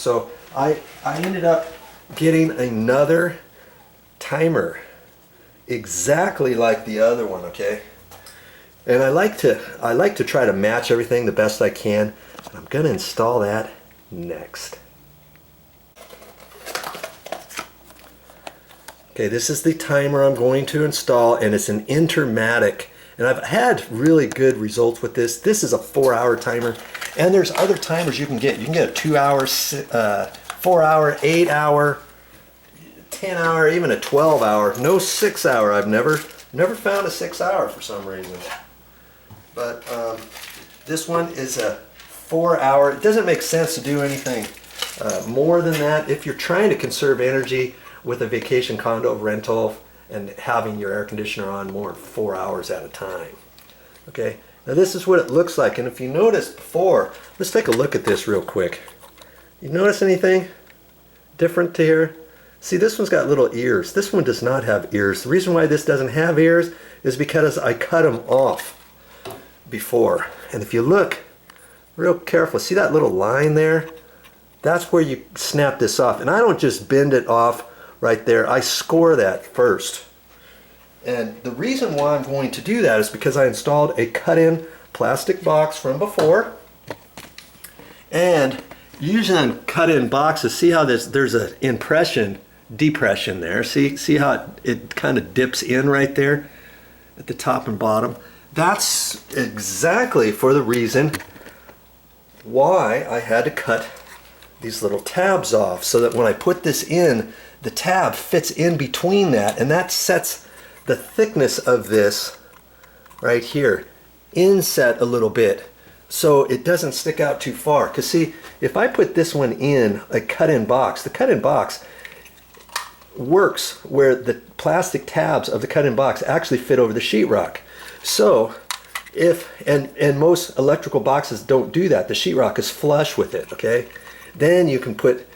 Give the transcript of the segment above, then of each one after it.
So I ended up getting another timer exactly like the other one, okay? And I like to try to match everything the best I can. And I'm going to install that next. Okay, this is the timer I'm going to install, and it's an Intermatic. And I've had really good results with this. This is a 4-hour timer, and there's other timers you can get. You can get a 2-hour, 4-hour, 8-hour, 10-hour, even a 12-hour. No 6-hour. I've never found a 6-hour for some reason. But this one is a 4-hour. It doesn't make sense to do anything more than that if you're trying to conserve energy with a vacation condo rental and having your air conditioner on more than 4 hours at a time. Okay, now this is what it looks like, and if you noticed before, let's take a look at this real quick. You notice anything different to here? See, this one's got little ears. This one does not have ears. The reason why this doesn't have ears is because I cut them off before. And if you look real careful, see that little line there? That's where you snap this off. And I don't just bend it off right there. I score that first. And the reason why I'm going to do that is because I installed a cut-in plastic box from before. And usually on cut-in boxes, see how there's an depression there. See how it kind of dips in right there at the top and bottom. That's exactly for the reason why I had to cut these little tabs off, so that when I put this in, the tab fits in between that, and that sets the thickness of this right here inset a little bit so it doesn't stick out too far. Because see, if I put this one in a cut-in box, the cut-in box works where the plastic tabs of the cut-in box actually fit over the sheetrock. So and most electrical boxes don't do that. The sheetrock is flush with it, okay? Then you can put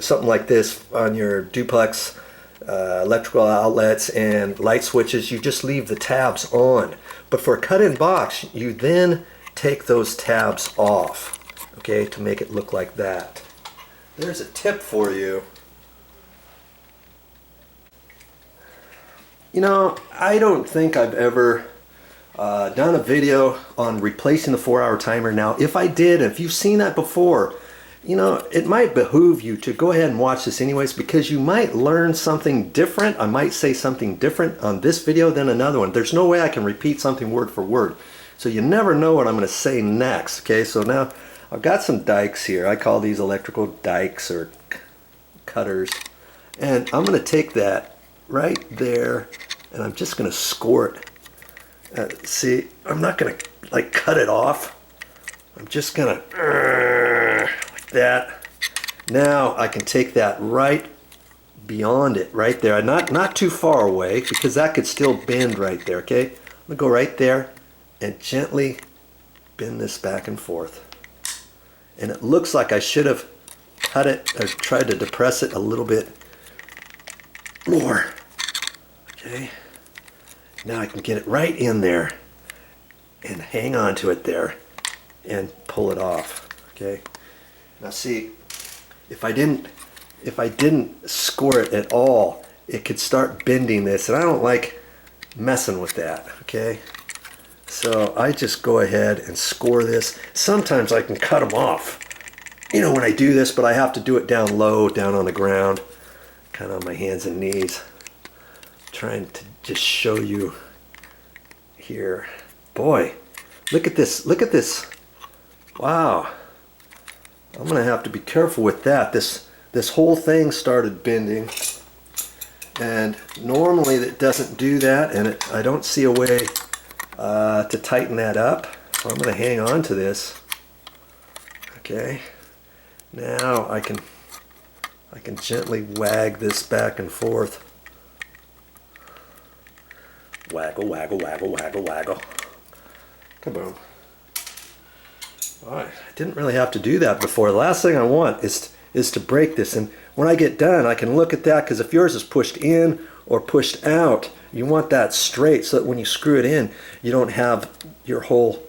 something like this on your duplex electrical outlets and light switches. You just leave the tabs on. But for a cut-in box, you then take those tabs off, okay, to make it look like that. There's a tip for you. You know, I don't think I've ever done a video on replacing the 4-hour timer. Now, if I did, if you've seen that before, you know, it might behoove you to go ahead and watch this anyways, because you might learn something different. I might say something different on this video than another one. There's no way I can repeat something word for word. So you never know what I'm going to say next. Okay, so now I've got some dikes here. I call these electrical dikes or cutters. And I'm going to take that right there, and I'm just going to score it. See, I'm not going to like cut it off. I'm just going to like that. Now I can take that right beyond it, right there. Not too far away, because that could still bend right there, okay? I'm going to go right there and gently bend this back and forth. And it looks like I should have cut it or tried to depress it a little bit more. Okay. Now I can get it right in there and hang on to it there and pull it off. Okay. Now see, if I didn't score it at all, it could start bending this, and I don't like messing with that. Okay. So I just go ahead and score this. Sometimes I can cut them off, you know, when I do this, but I have to do it down low, down on the ground, kind of on my hands and knees. Trying to just show you here. Boy, look at this. Look at this. Wow. I'm going to have to be careful with that. This whole thing started bending. And normally it doesn't do that, and I don't see a way to tighten that up. So I'm going to hang on to this. Okay. Now I can gently wag this back and forth. Waggle, waggle, waggle, waggle, waggle. Kaboom. Alright, I didn't really have to do that before. The last thing I want is to break this. And when I get done, I can look at that, because if yours is pushed in or pushed out, you want that straight so that when you screw it in, you don't have your whole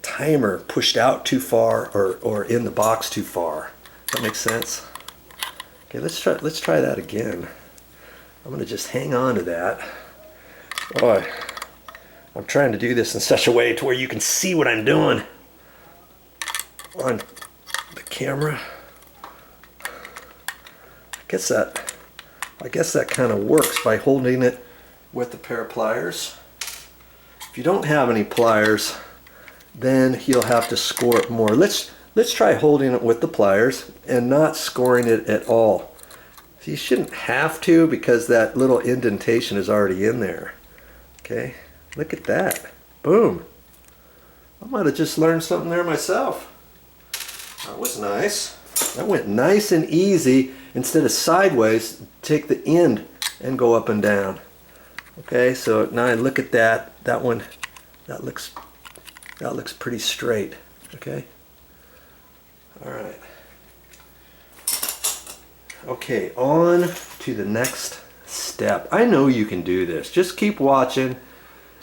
timer pushed out too far or in the box too far. That makes sense? Okay, let's try that again. I'm gonna just hang on to that. Oh, I'm trying to do this in such a way to where you can see what I'm doing on the camera. I guess that kind of works by holding it with a pair of pliers. If you don't have any pliers, then you'll have to score it more. Let's try holding it with the pliers and not scoring it at all. So you shouldn't have to, because that little indentation is already in there. Okay, look at that. Boom. I might have just learned something there myself. That was nice. That went nice and easy. Instead of sideways, take the end and go up and down. Okay, so now I look at that. That one, that looks pretty straight. Okay. All right. Okay, on to the next step. I know you can do this. Just keep watching.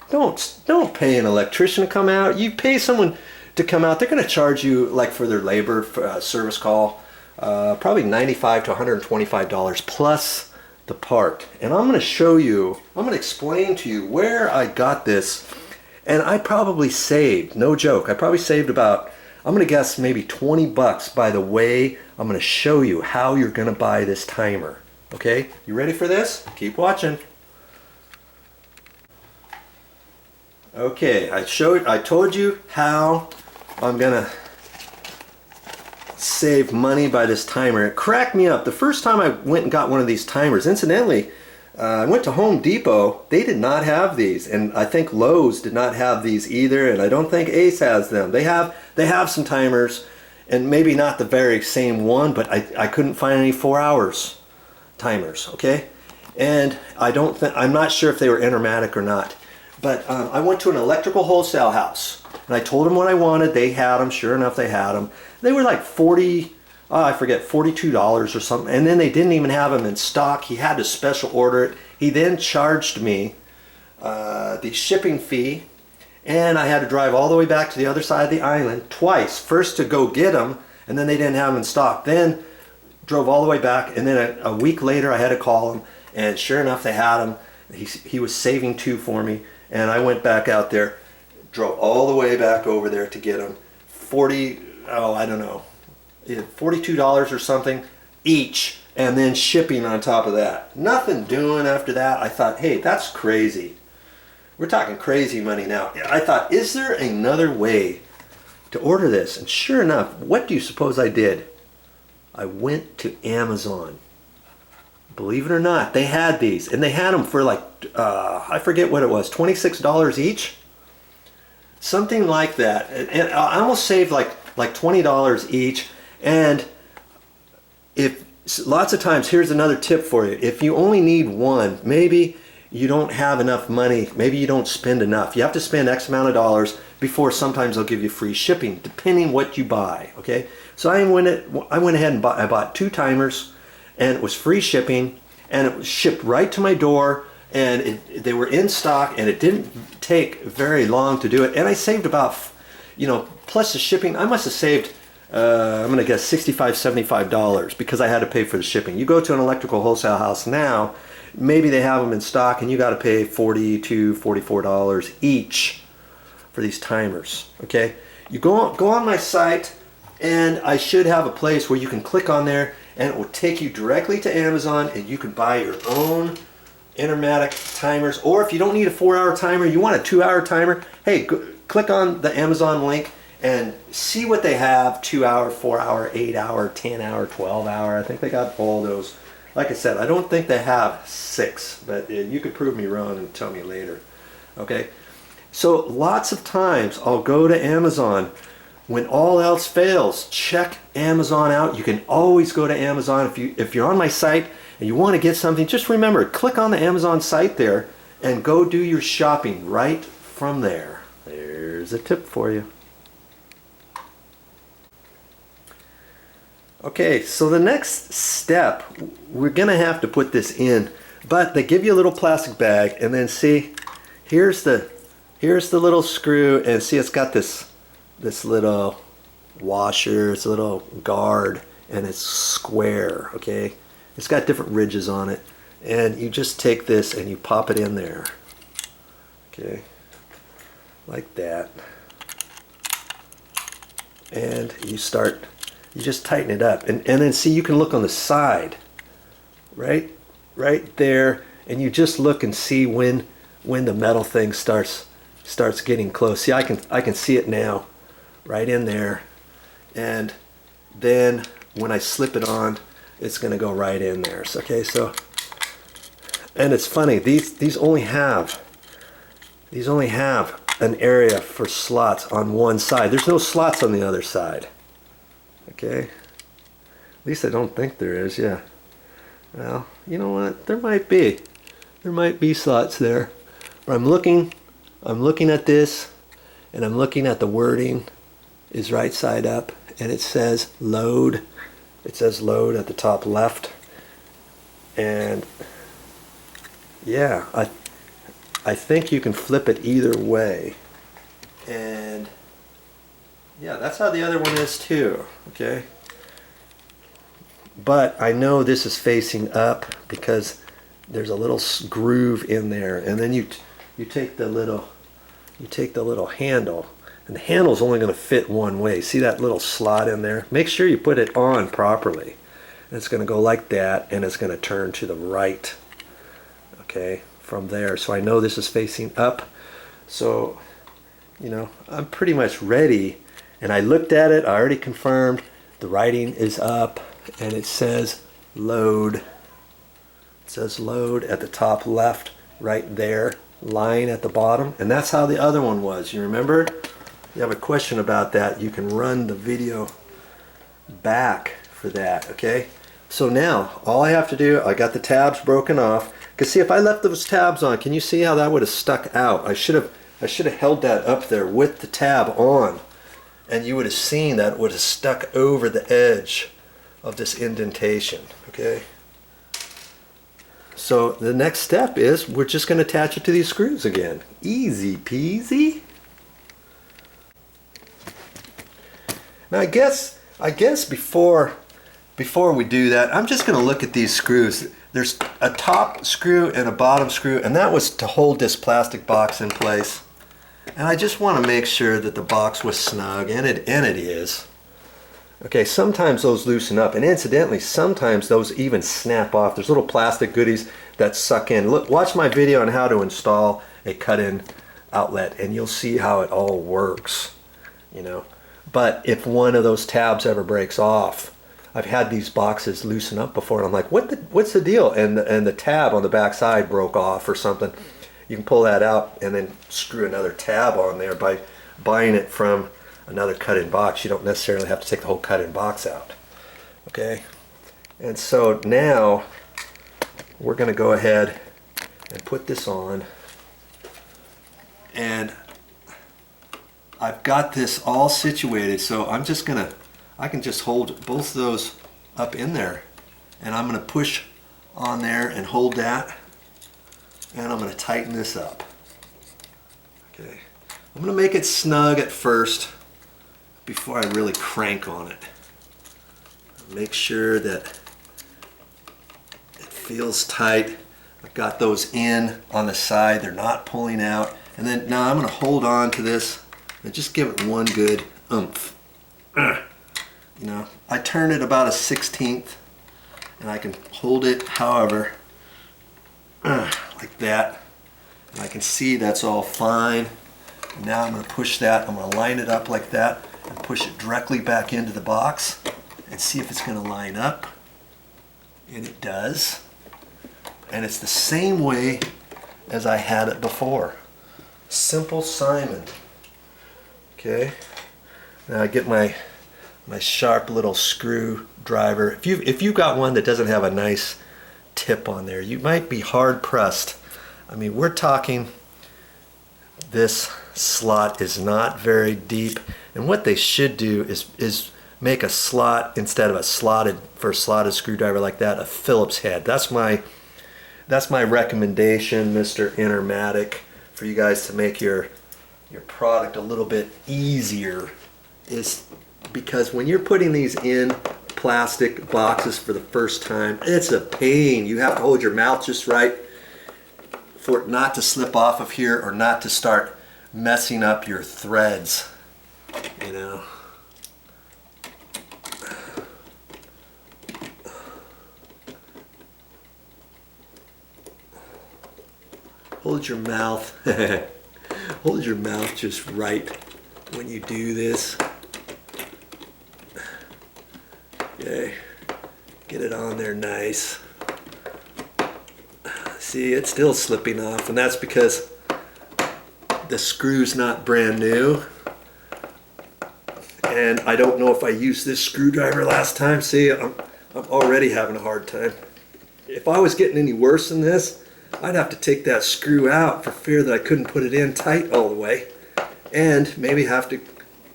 Don't pay an electrician to come out. You pay someone to come out. They're going to charge you, like, for their labor service call, probably $95 to $125 plus the part. And I'm going to show you, I'm going to explain to you where I got this. And I probably saved, no joke, I probably saved about, I'm going to guess maybe 20 bucks by the way I'm going to show you how you're going to buy this timer. Okay, you ready for this? Keep watching. Okay, I told you how I'm going to save money by this timer. It cracked me up. The first time I went and got one of these timers, incidentally, I went to Home Depot. They did not have these, and I think Lowe's did not have these either, and I don't think Ace has them. They have some timers, and maybe not the very same one, but I couldn't find any 4 hours timers. Okay, and I'm not sure if they were Intermatic or not, but I went to an electrical wholesale house and I told them what I wanted. They had them. Sure enough, they had them. They were like $42 or something, and then they didn't even have them in stock. He had to special order it. He then charged me the shipping fee, and I had to drive all the way back to the other side of the island twice. First to go get them, and then they didn't have them in stock. Then drove all the way back, and then a week later I had to call him, and sure enough they had them. He was saving two for me, and I went back out there, drove all the way back over there to get them. I don't know, $42 or something each, and then shipping on top of that. Nothing doing after that. I thought, hey, that's crazy. We're talking crazy money now. I thought, is there another way to order this? And sure enough, what do you suppose I did? I went to Amazon. Believe it or not, they had these, and they had them for like, I forget what it was, $26 each? Something like that. And I almost saved like $20 each. And if lots of times, here's another tip for you. If you only need one, maybe you don't have enough money, maybe you don't spend enough. You have to spend X amount of dollars before sometimes they'll give you free shipping, depending what you buy. Okay, so I went ahead and I bought 2 timers, and it was free shipping, and it was shipped right to my door, and they were in stock, and it didn't take very long to do it. And I saved about, plus the shipping, I must have saved, I'm going to guess $65, $75 because I had to pay for the shipping. You go to an electrical wholesale house now, maybe they have them in stock, and you got to pay $40 to $44 each for these timers. Okay, you go on my site, and I should have a place where you can click on there, and it will take you directly to Amazon, and you can buy your own Intermatic timers. Or if you don't need a 4-hour timer, you want a 2-hour timer, hey, click on the Amazon link and see what they have. 2-hour, 4-hour, 8-hour, 10-hour, 12-hour. I think they got all those. Like I said, I don't think they have 6, but you could prove me wrong and tell me later. Okay, so lots of times I'll go to Amazon. When all else fails, check Amazon out. You can always go to Amazon. If you're on my site and you want to get something, just remember, click on the Amazon site there and go do your shopping right from there. There's a tip for you. Okay, so the next step, we're gonna have to put this in, but they give you a little plastic bag, and then see, here's the little screw, and see, it's got this little washer, it's a little guard, and it's square, okay? It's got different ridges on it, and you just take this and you pop it in there, okay, like that, and you just tighten it up, and then see, you can look on the side, right there, and you just look and see when the metal thing starts getting close. See, I can see it now, right in there, and then when I slip it on, it's going to go right in there. So, okay, so, and it's funny, these only have an area for slots on one side. There's no slots on the other side. Okay, at least I don't think there is. Yeah. Well, you know what? There might be slots there. But I'm looking at this, and I'm looking at the wording is right side up, and it says load. It says load at the top left, and yeah, I think you can flip it either way, and yeah, that's how the other one is too. Okay, but I know this is facing up because there's a little groove in there, and then you take the little handle, and the handle's only going to fit one way. See that little slot in there? Make sure you put it on properly. And it's going to go like that, and it's going to turn to the right, okay, from there. So I know this is facing up, so you know, I'm pretty much ready. And I looked at it, I already confirmed the writing is up, and it says load. It says load at the top left, right there, line at the bottom, and that's how the other one was. You remember? If you have a question about that, you can run the video back for that, okay? So now, all I have to do, I got the tabs broken off, because see, if I left those tabs on, can you see how that would have stuck out? I should have held that up there with the tab on, and you would have seen that it would have stuck over the edge of this indentation, okay? So the next step is we're just going to attach it to these screws again. Easy peasy. Now I guess before we do that, I'm just going to look at these screws. There's a top screw and a bottom screw, and that was to hold this plastic box in place. And I just want to make sure that the box was snug, and it is. Okay, sometimes those loosen up, and incidentally, sometimes those even snap off. There's little plastic goodies that suck in. Look, watch my video on how to install a cut-in outlet, and you'll see how it all works, you know. But if one of those tabs ever breaks off, I've had these boxes loosen up before, and I'm like, what's the deal? And the tab on the back side broke off or something. You can pull that out and then screw another tab on there by buying it from another cut-in box. You don't necessarily have to take the whole cut-in box out. Okay, and so now we're going to go ahead and put this on, and I've got this all situated, so I can just hold both of those up in there, and I'm going to push on there and hold that, and I'm going to tighten this up. Okay, I'm going to make it snug at first before I really crank on it. Make sure that it feels tight. I've got those in on the side, they're not pulling out, and then now I'm going to hold on to this and just give it one good oomph. You know, I turn it about a 1/16, and I can hold it however, like that, and I can see that's all fine. Now I'm going to push that, I'm going to line it up like that and push it directly back into the box and see if it's going to line up, and it does, and it's the same way as I had it before. Simple Simon. Okay, now I get my sharp little screwdriver. If you've got one that doesn't have a nice tip on there, you might be hard pressed. I mean, we're talking, this slot is not very deep, and what they should do is make a slot instead of a slotted screwdriver like that, a Phillips head. That's my recommendation, Mr. Intermatic, for you guys to make your product a little bit easier, is because when you're putting these in plastic boxes for the first time. It's a pain. You have to hold your mouth just right for it not to slip off of here or not to start messing up your threads, you know. Hold your mouth, hold your mouth just right when you do this. Okay, get it on there nice. See, it's still slipping off, and that's because the screw's not brand new. And I don't know if I used this screwdriver last time. See, I'm already having a hard time. If I was getting any worse than this, I'd have to take that screw out for fear that I couldn't put it in tight all the way. And maybe have to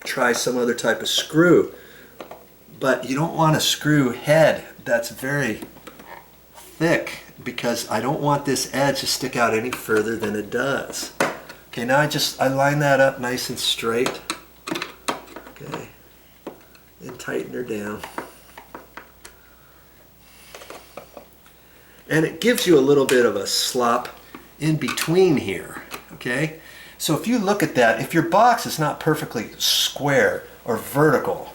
try some other type of screw. But you don't want a screw head that's very thick, because I don't want this edge to stick out any further than it does. Okay, now I line that up nice and straight. Okay, and tighten her down. And it gives you a little bit of a slop in between here, okay? So if you look at that, if your box is not perfectly square or vertical,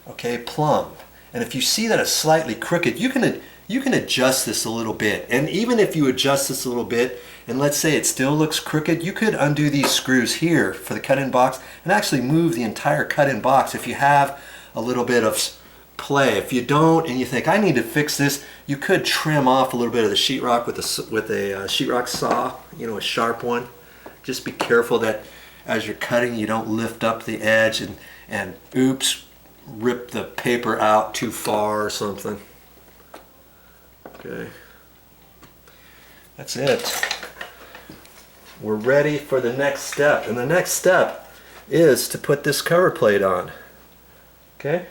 okay, plumb, and if you see that it's slightly crooked, you can adjust this a little bit. And even if you adjust this a little bit, and let's say it still looks crooked, you could undo these screws here for the cut-in box and actually move the entire cut-in box if you have a little bit of play. If you don't and you think, I need to fix this, you could trim off a little bit of the sheetrock with a sheetrock saw, you know, a sharp one. Just be careful that as you're cutting, you don't lift up the edge and oops, rip the paper out too far or something. Okay, that's it. We're ready for the next step, and the next step is to put this cover plate on. Okay.